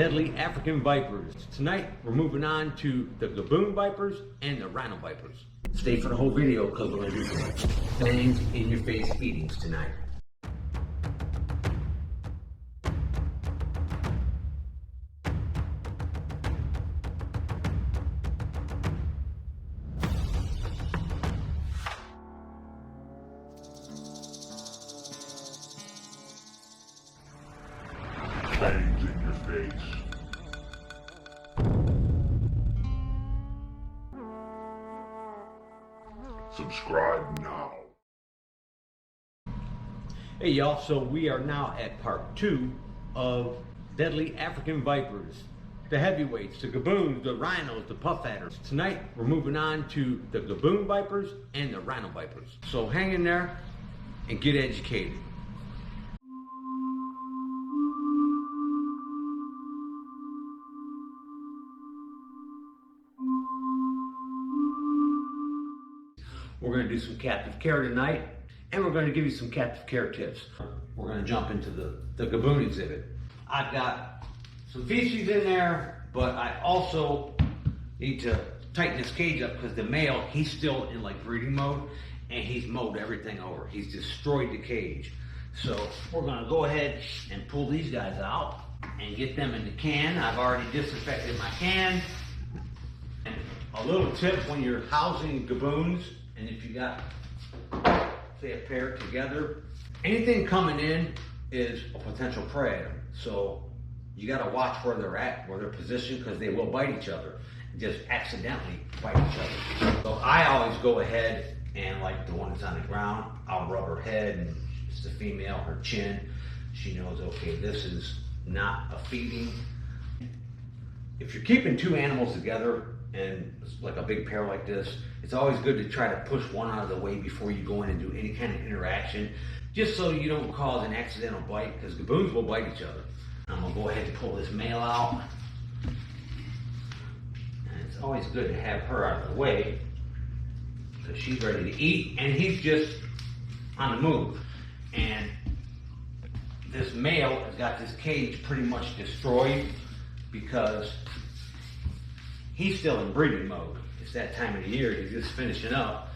deadly African vipers. Tonight, we're moving on to the Gaboon Vipers and the Rhino Vipers. Stay for the whole video because we're going to do some fangs in your face feedings tonight. Fangs in your face. Subscribe now. Hey y'all, so we are now at part 2 of deadly African vipers. The heavyweights, the gaboons, the rhinos, the puff adders. Tonight, we're moving on to the Gaboon Vipers and the Rhino Vipers. So hang in there and get educated. We're going to do some captive care tonight, and we're going to give you some captive care tips. We're going to jump into the Gaboon exhibit. I've got some feces in there, but I also need to tighten this cage up because the male, he's still in like breeding mode, and he's mowed everything over. He's destroyed the cage. So we're going to go ahead and pull these guys out and get them in the can. I've already disinfected my can. And a little tip when you're housing gaboons, and if you got, say, a pair together, anything coming in is a potential predator. So you got to watch where they're at, where they're positioned, because they will bite each other, and just accidentally bite each other. So I always go ahead and, like the one that's on the ground, I'll rub her head, and it's the female, her chin. She knows, okay, this is not a feeding. If you're keeping two animals together, and it's like a big pair like this, it's always good to try to push one out of the way before you go in and do any kind of interaction, just so you don't cause an accidental bite, because gaboons will bite each other. I'm gonna go ahead and pull this male out. And it's always good to have her out of the way, because she's ready to eat, and he's just on the move. And this male has got this cage pretty much destroyed because he's still in breeding mode. It's that time of the year, he's just finishing up.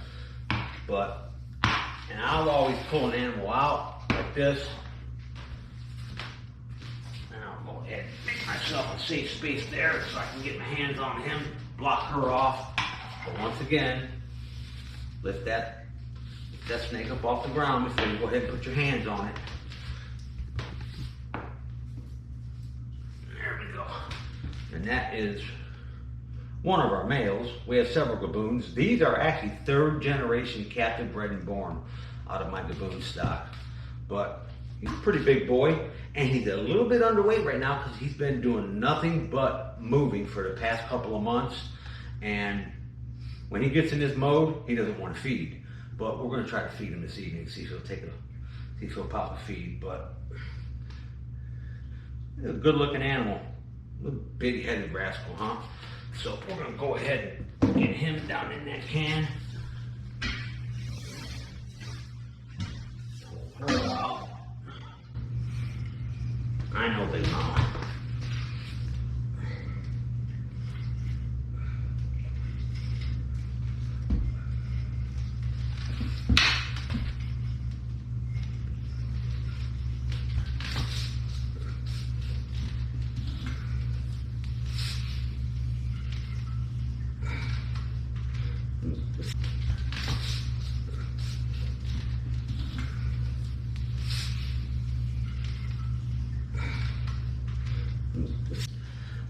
And I'll always pull an animal out like this. And I'll go ahead and make myself a safe space there so I can get my hands on him, block her off. But once again, lift that snake up off the ground before you go ahead and put your hands on it. There we go. And that is one of our males. We have several gaboons. These are actually third generation captive bred and born out of my gaboon stock. But he's a pretty big boy, and he's a little bit underweight right now because he's been doing nothing but moving for the past couple of months. And when he gets in this mode, he doesn't want to feed. But we're going to try to feed him this evening, see if he'll pop a feed. But he's a good looking animal. A big headed rascal, huh? So we're going to go ahead and get him down in that can. Pull her out. I know, big mama.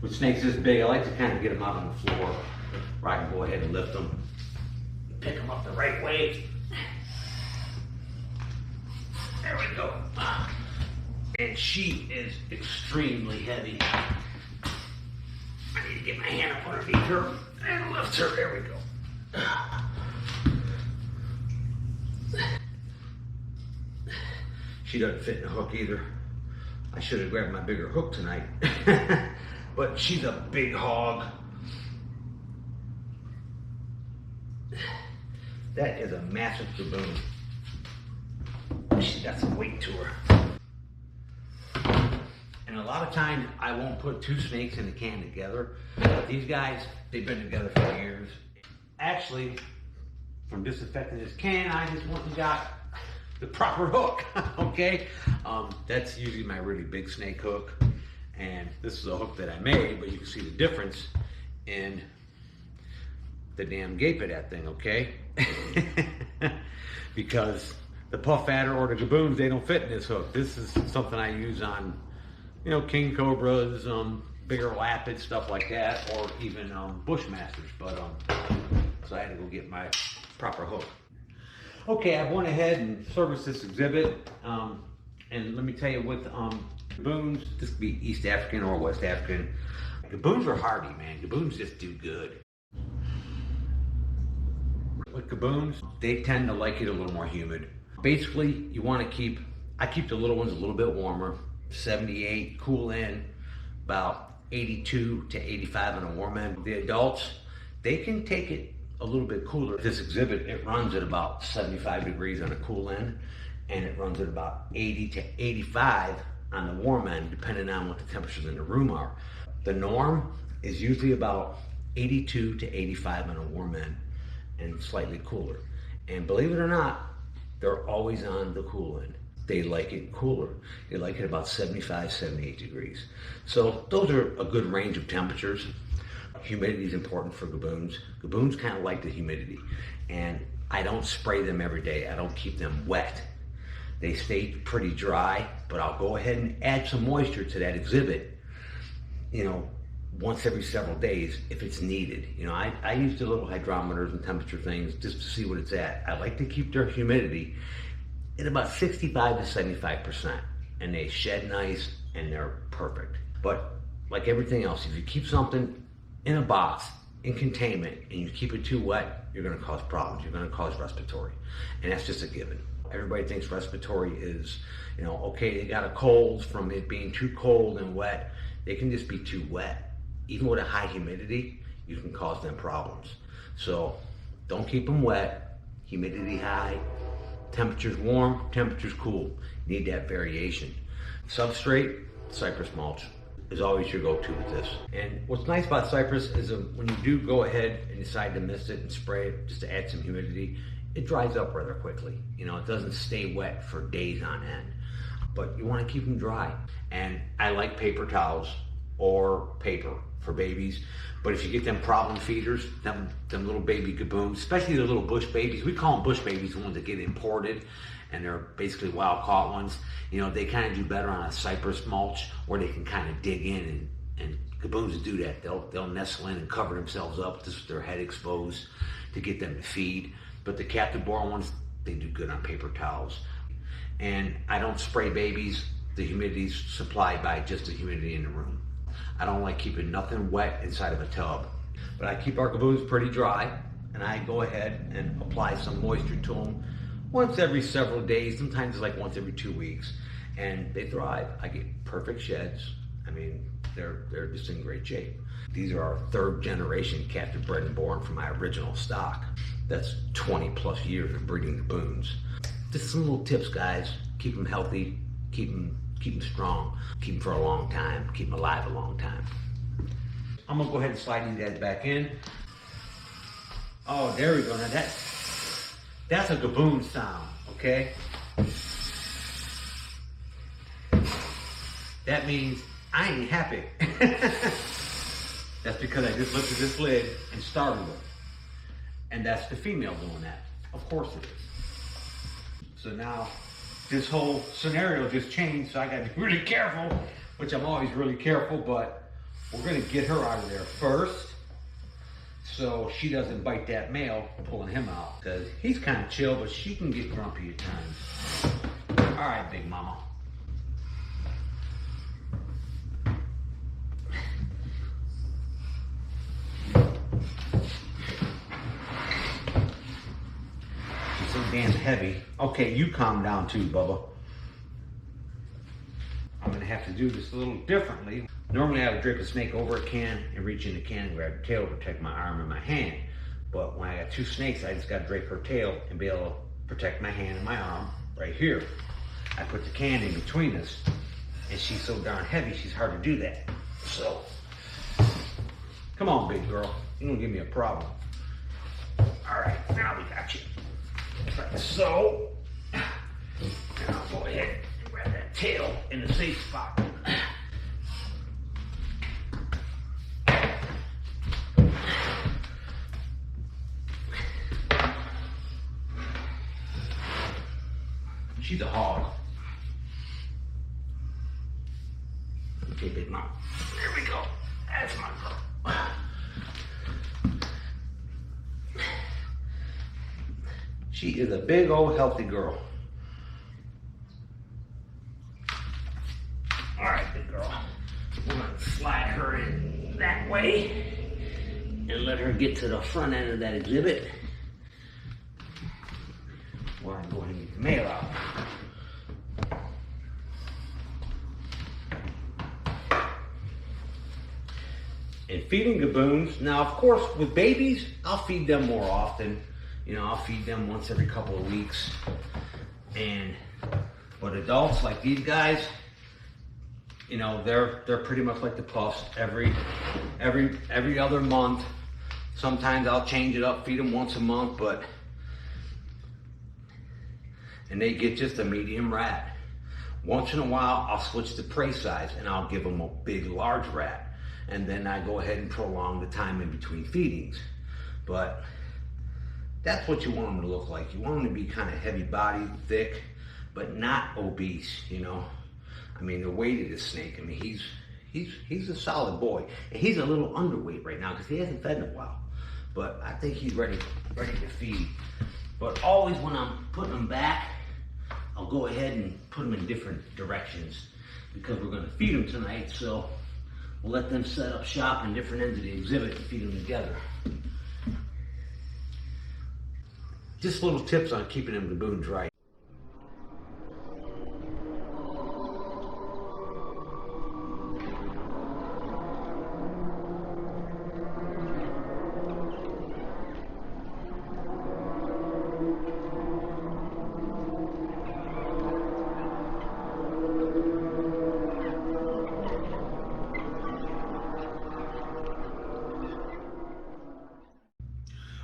With snakes this big, I like to kind of get them out on the floor where I can go ahead and lift them, pick them up the right way. There we go. And she is extremely heavy. I need to get my hand up underneath her and lift her. There we go. She doesn't fit in a hook either. I should have grabbed my bigger hook tonight. But she's a big hog. That is a massive gaboon. She's got some weight to her. And a a lot of times I won't put two snakes in a can together. But these guys, they've been together for years. Actually, from disinfecting this can, I just went and got the proper hook, okay? That's usually my really big snake hook. And this is a hook that I made, but you can see the difference in the damn gape of that thing, okay? Because the puff adder or the gaboons, they don't fit in this hook. This is something I use on, you know, king cobras, bigger lapids, stuff like that, or even bushmasters. But so I had to go get my proper hook. Okay, I went ahead and serviced this exhibit, and let me tell you, with gaboons, this could be East African or West African. Gaboons are hardy, man. Gaboons just do good. With gaboons, they tend to like it a little more humid. Basically, you want to keep, I keep the little ones a little bit warmer, 78, cool in, about 82 to 85 on a warm end. The adults, they can take it a little bit cooler. This exhibit, it runs at about 75 degrees on a cool end, and it runs at about 80 to 85 on the warm end, depending on what the temperatures in the room are. The norm is usually about 82 to 85 on a warm end and slightly cooler. And believe it or not, they're always on the cool end. They like it cooler. They like it about 75, 78 degrees. So those are a good range of temperatures. Humidity is important for gaboons. Gaboons kind of like the humidity. And I don't spray them every day. I don't keep them wet. They stay pretty dry, but I'll go ahead and add some moisture to that exhibit, you know, once every several days if it's needed. You know, I use the little hydrometers and temperature things just to see what it's at. I like to keep their humidity at about 65 to 75%, and they shed nice and they're perfect. But like everything else, if you keep something in a box, in containment, and you keep it too wet, you're gonna cause problems. You're gonna cause respiratory, and that's just a given. Everybody thinks respiratory is, you know, okay, they got a cold from it being too cold and wet. They can just be too wet. Even with a high humidity, you can cause them problems. So don't keep them wet, humidity high, temperatures warm, temperatures cool. You need that variation. Substrate, cypress mulch is always your go-to with this. And what's nice about cypress is when you do go ahead and decide to mist it and spray it just to add some humidity, it dries up rather quickly. You know, it doesn't stay wet for days on end. But you want to keep them dry. And I like paper towels or paper for babies. But if you get them problem feeders, them little baby gaboons, especially the little bush babies, we call them bush babies, the ones that get imported, and they're basically wild caught ones. You know, they kind of do better on a cypress mulch where they can kind of dig in, and gaboons do that. They'll nestle in and cover themselves up just with their head exposed to get them to feed. But the captive born ones, they do good on paper towels. And I don't spray babies. The humidity's supplied by just the humidity in the room. I don't like keeping nothing wet inside of a tub. But I keep our gaboons pretty dry, and I go ahead and apply some moisture to them once every several days. Sometimes it's like once every 2 weeks, and they thrive. I get perfect sheds. I mean, they're just in great shape. These are our third generation captive bred and born from my original stock. That's 20 plus years of breeding gaboons. Just some little tips, guys. Keep them healthy, keep them strong, keep them for a long time, keep them alive a long time. I'm gonna go ahead and slide these guys back in. Oh, there we go. Now that's a gaboon sound, okay? That means I ain't happy. That's because I just lifted this lid and startled it. And that's the female doing that. Of course it is. So now this whole scenario just changed, so I gotta be really careful, which I'm always really careful, but we're gonna get her out of there first so she doesn't bite that male, pulling him out, because he's kind of chill, but she can get grumpy at times. All right, big mama. She's so damn heavy. Okay, you calm down too, Bubba. I'm gonna have to do this a little differently. Normally I would drape a snake over a can and reach in the can and grab the tail to protect my arm and my hand. But when I got two snakes, I just gotta drape her tail and be able to protect my hand and my arm right here. I put the can in between us And she's so darn heavy, she's hard to do that. So, come on, big girl. You don't give me a problem. All right, now we got you. Like so. And I'll go ahead and grab that tail in the safe spot. She's a hog. Okay, big mom. There we go. That's my girl. She is a big old healthy girl. All right, big girl. We're gonna slide her in that way and let her get to the front end of that exhibit. While I go ahead and get the mail out. And feeding gaboons, now of course with babies, I'll feed them more often. You know, I'll feed them once every couple of weeks. But adults like these guys, you know, they're pretty much like the puffs. Every other month. Sometimes I'll change it up, feed them once a month, and they get just a medium rat. Once in a while, I'll switch the prey size and I'll give them a big, large rat. And then I go ahead and prolong the time in between feedings. But that's what you want them to look like. You want them to be kind of heavy bodied, thick, but not obese, you know. I mean, the weight of this snake, I mean, he's a solid boy. And he's a little underweight right now because he hasn't fed in a while. But I think he's ready to feed. But always when I'm putting them back, I'll go ahead and put them in different directions because we're going to feed them tonight. So we'll let them set up shop in different ends of the exhibit and feed them together. Just little tips on keeping them gaboons right.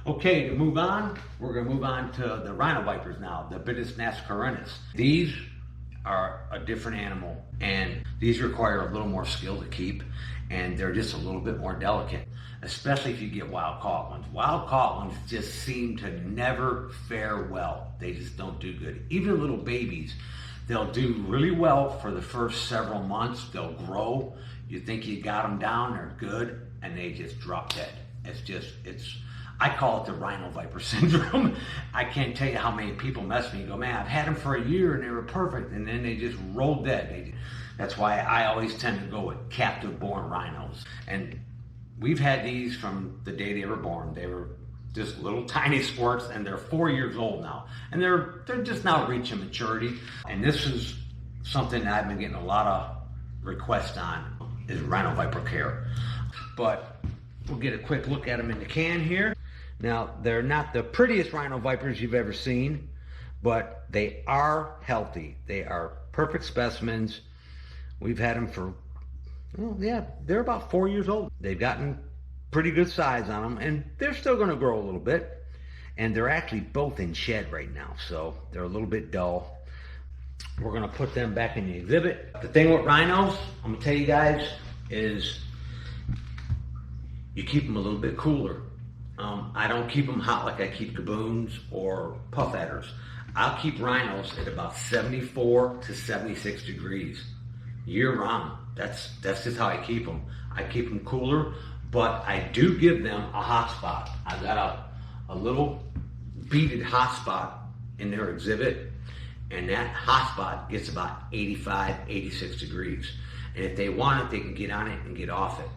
Okay, to move on, we're going to move on to the Rhino Vipers now, the Bitis nascarensis. These are a different animal, and these require a little more skill to keep, and they're just a little bit more delicate, especially if you get wild caught ones. Wild caught ones just seem to never fare well. They just don't do good. Even little babies, they'll do really well for the first several months. They'll grow. You think you got them down, they're good, and they just drop dead. I call it the Rhino Viper syndrome. I can't tell you how many people mess with me and go, man, I've had them for a year and they were perfect, and then they just rolled dead. That's why I always tend to go with captive born rhinos. And we've had these from the day they were born. They were just little tiny squirts, and they're 4 years old now. And they're just now reaching maturity. And this is something that I've been getting a lot of requests on, is Rhino Viper care. But we'll get a quick look at them in the can here. Now, they're not the prettiest Rhino Vipers you've ever seen, but they are healthy. They are perfect specimens. We've had them for, well, yeah, they're about 4 years old. They've gotten pretty good size on them, and they're still going to grow a little bit. And they're actually both in shed right now, so they're a little bit dull. We're going to put them back in the exhibit. The thing with rhinos, I'm going to tell you guys, is you keep them a little bit cooler. I don't keep them hot like I keep gaboons or puff adders. I'll keep rhinos at about 74 to 76 degrees year round. That's just how I keep them. I keep them cooler, but I do give them a hot spot. I've got a little beaded hot spot in their exhibit, and that hot spot gets about 85, 86 degrees. And if they want it, they can get on it and get off it.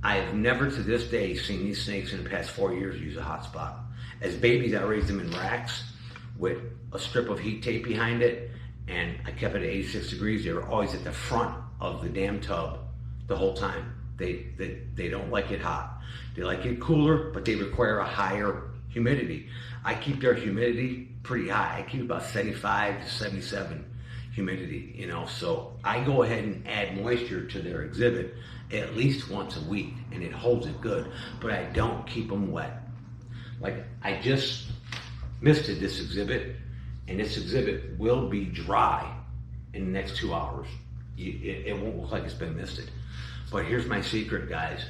I have never to this day seen these snakes in the past 4 years use a hot spot. As babies, I raised them in racks with a strip of heat tape behind it, and I kept it at 86 degrees. They were always at the front of the damn tub the whole time. They don't like it hot. They like it cooler, but they require a higher humidity. I keep their humidity pretty high. I keep about 75 to 77 humidity, you know. So I go ahead and add moisture to their exhibit at least once a week, and it holds it good, but I don't keep them wet. Like, I just misted this exhibit, and this exhibit will be dry in the next 2 hours. It won't look like it's been misted. But here's my secret, guys.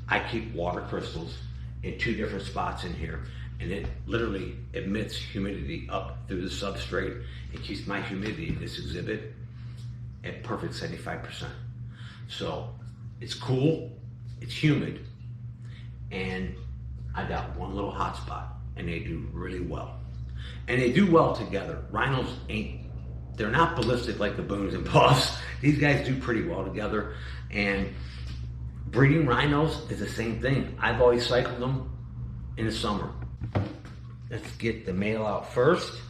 I keep water crystals in 2 different spots in here, and it literally emits humidity up through the substrate. It keeps my humidity in this exhibit at perfect 75%. So it's cool, it's humid, and I got one little hot spot, and they do really well. And they do well together. Rhinos they're not ballistic like the Gaboons and Puffs. These guys do pretty well together. And breeding rhinos is the same thing. I've always cycled them in the summer. Let's get the male out first.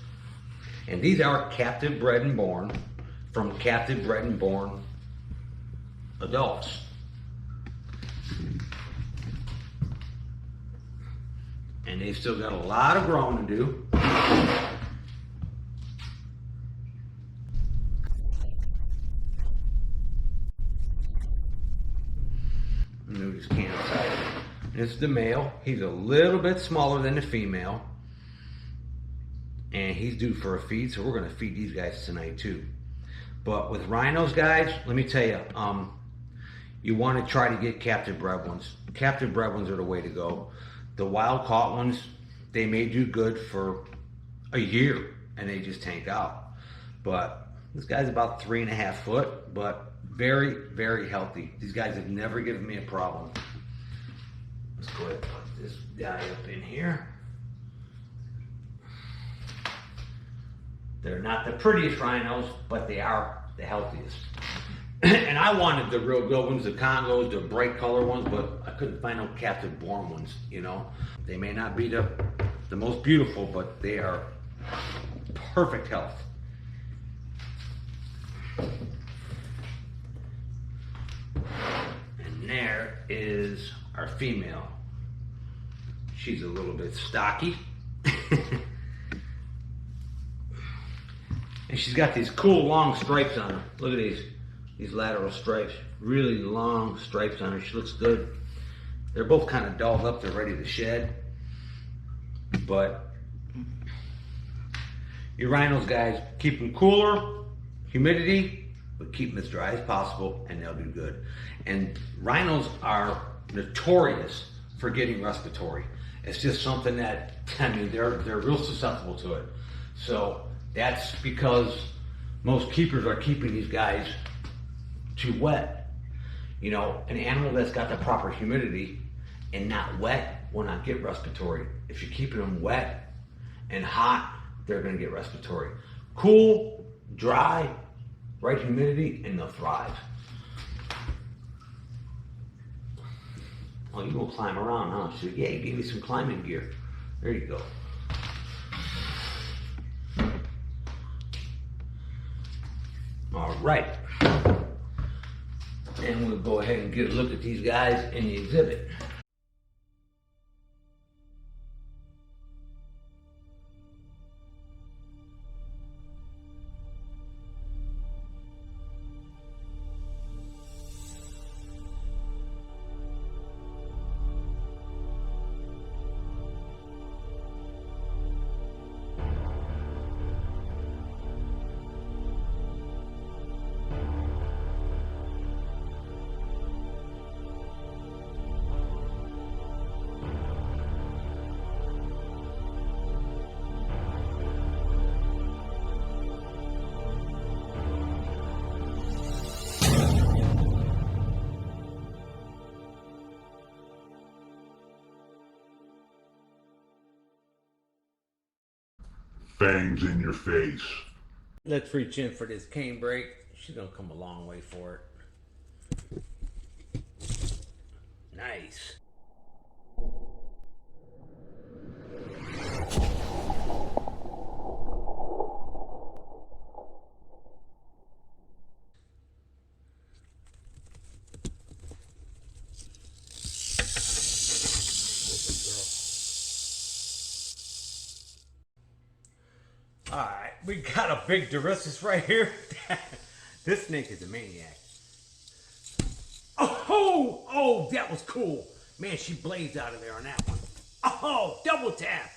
And these are captive bred and born from captive bred and born adults. And they've still got a lot of growing to do. Move his can aside. This is the male. He's a little bit smaller than the female. And he's due for a feed, so we're going to feed these guys tonight too. But with rhinos, guys, let me tell you, you want to try to get captive bred ones. Captive bred ones are the way to go. The wild caught ones, they may do good for a year and they just tank out. But this guy's about 3.5 foot, but very, very healthy. These guys have never given me a problem. Let's go ahead and put this guy up in here. They're not the prettiest rhinos, but they are the healthiest. And I wanted the real good ones, the Congos, the bright color ones, but I couldn't find no captive born ones, you know. They may not be the most beautiful, but they are perfect health. And there is our female. She's a little bit stocky. And she's got these cool long stripes on her. Look at these lateral stripes. Really long stripes on her. She looks good. They're both kind of dolled up. They're ready to shed. But your rhinos, guys, keep them cooler, humidity, but keep them as dry as possible, and they'll do good. And rhinos are notorious for getting respiratory. It's just something that, I mean, they're real susceptible to it. So that's because most keepers are keeping these guys too wet. You know, an animal that's got the proper humidity and not wet will not get respiratory. If you're keeping them wet and hot, they're going to get respiratory. Cool, dry, right humidity, and they'll thrive. Oh, you gonna climb around, huh? So yeah, you gave me some climbing gear. There you go. All right. And we'll go ahead and get a look at these guys in the exhibit. Fangs in your face. Let's reach in for this cane break. She's gonna come a long way for it. Nice. All right, we got a big Durissus right here. This snake is a maniac. Oh, that was cool. Man, she blazed out of there on that one. Oh, double tap.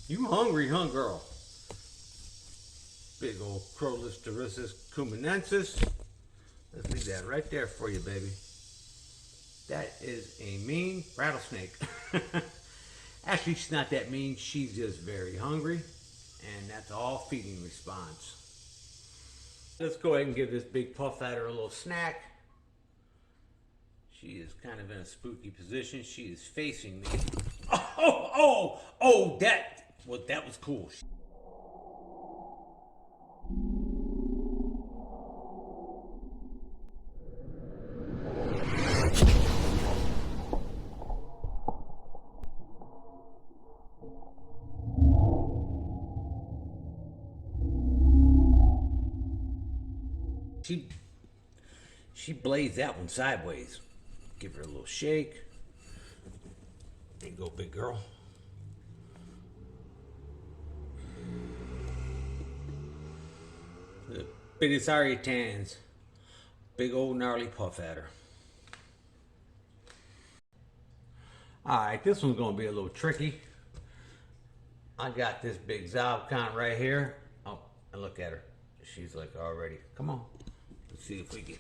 You hungry, huh, girl? Big old Crowlus dorissus cumanensis. Let's leave that right there for you, baby. That is a mean rattlesnake. Actually, she's not that mean. She's just very hungry, and that's all feeding response. Let's go ahead and give this big puff at her a little snack. She is kind of in a spooky position. She is facing me. Oh, that was cool. She blazed that one sideways. Give her a little shake. There you go, big girl. The Bitis Arietans. Big old gnarly puff at her. Alright, this one's gonna be a little tricky. I got this big Zobcon right here. Oh, and look at her. She's like already. Come on. Let's see if we can.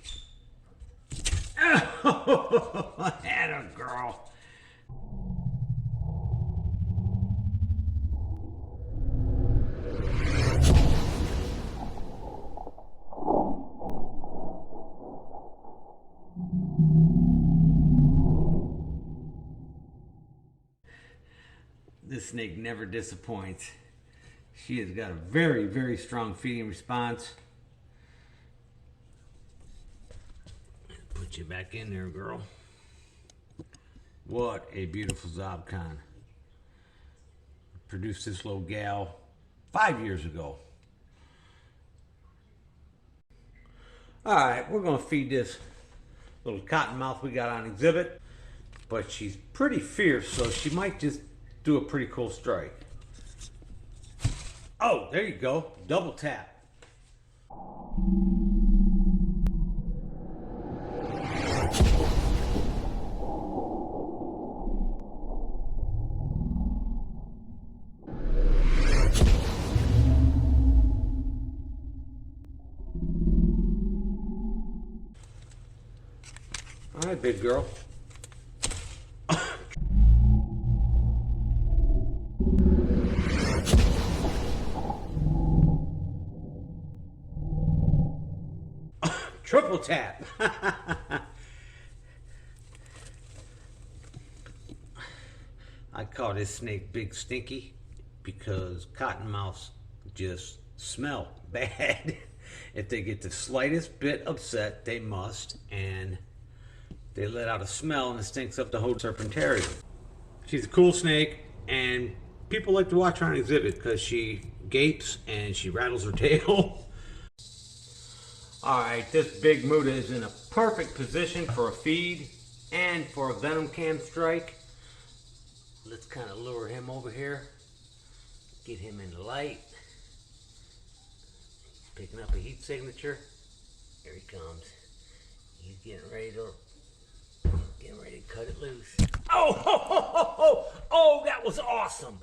Oh, atta girl. This snake never disappoints. She has got a very, very strong feeding response. Put you back in there, girl. What a beautiful Zobcon. Produced this little gal 5 years ago. Alright, we're going to feed this little cottonmouth we got on exhibit. But she's pretty fierce, so she might just do a pretty cool strike. Oh, there you go. Double tap. All right, big girl. Triple tap. I call this snake Big Stinky because cottonmouths just smell bad. If they get the slightest bit upset, they must, and they let out a smell and it stinks up the whole serpentarium. She's a cool snake, and people like to watch her on exhibit because she gapes and she rattles her tail. Alright, this big Muda is in a perfect position for a feed and for a venom cam strike. Let's kind of lure him over here. Get him in the light. Picking up a heat signature. Here he comes. He's getting ready to cut it loose. Oh, that was awesome.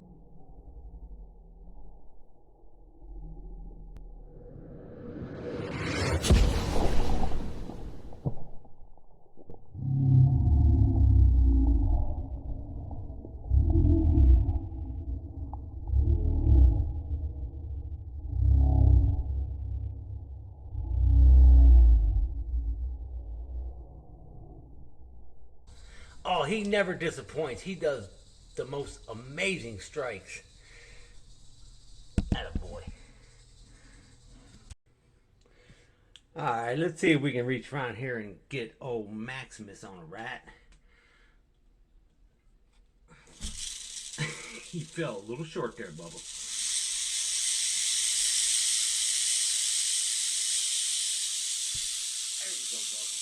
Oh, he never disappoints. He does the most amazing strikes. Attaboy. Alright, let's see if we can reach around here and get old Maximus on a rat. He fell a little short there, Bubba. There you go, Bubba.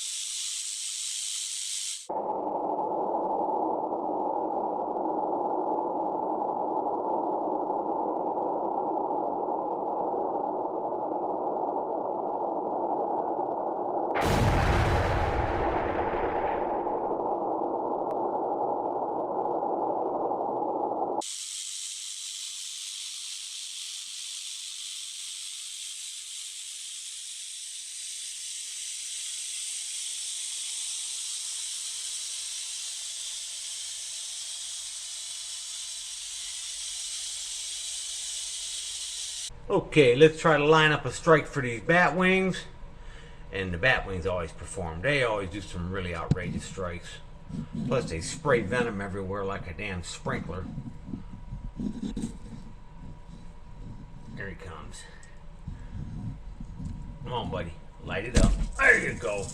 Okay, let's try to line up a strike for these bat wings. And the bat wings always perform. They always do some really outrageous strikes. Plus they spray venom everywhere like a damn sprinkler. Here he comes. Come on, buddy. Light it up. There you go.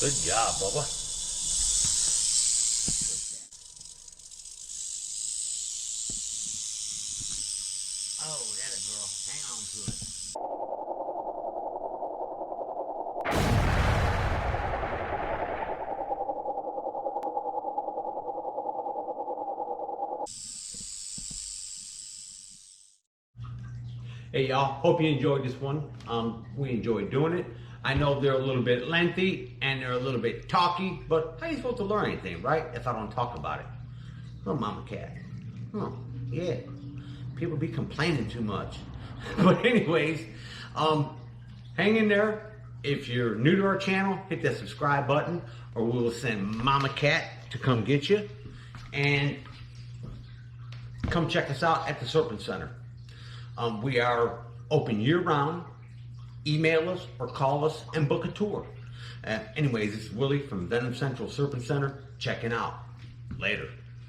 Good job, Bubba. Oh, that a girl. Hang on to it. Hey y'all, hope you enjoyed this one. We enjoyed doing it. I know they're a little bit lengthy and they're a little bit talky, but how are you supposed to learn anything, right? If I don't talk about it. Oh, mama cat. Oh, yeah. People be complaining too much. But anyways, hang in there. If you're new to our channel, hit that subscribe button or we will send Mama Cat to come get you. And come check us out at the Serpent Center. We are open year-round. Email us or call us and book a tour. Anyways, it's Willie from Venom Central Serpent Center checking out. Later.